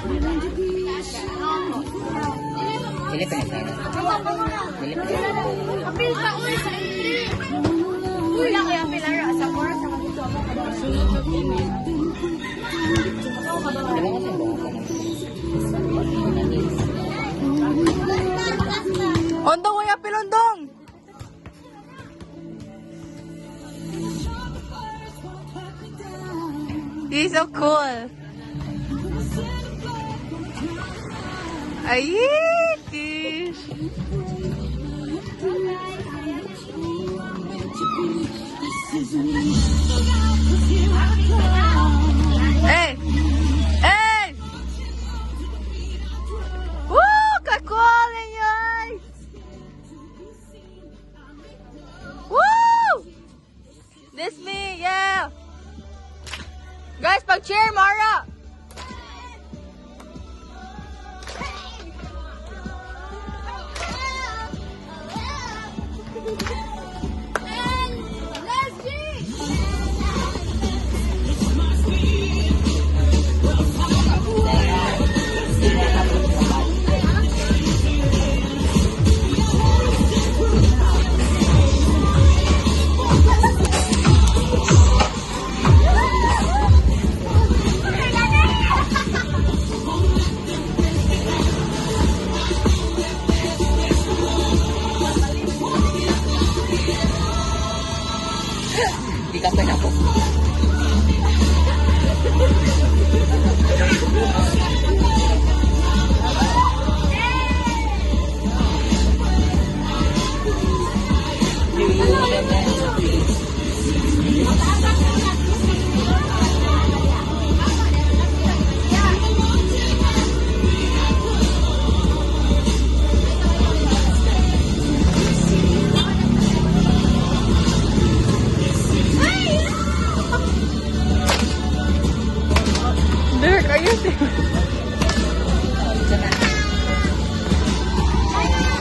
Dili pa na sana. Dili pa na. Apil ka uy sa entry. Uy lang kaya apil ara sa core sa dito ako kada sunod sa kini. Dili mo sa buong Ondong, way apil, ondong! He's so cool. Ay, Tish. Hey! Hey! Woo! Ka-cool yun! Woo! This me, yeah! Guys, pag-cheer, Mara! Di ka pa na po. Derek, are you Sana.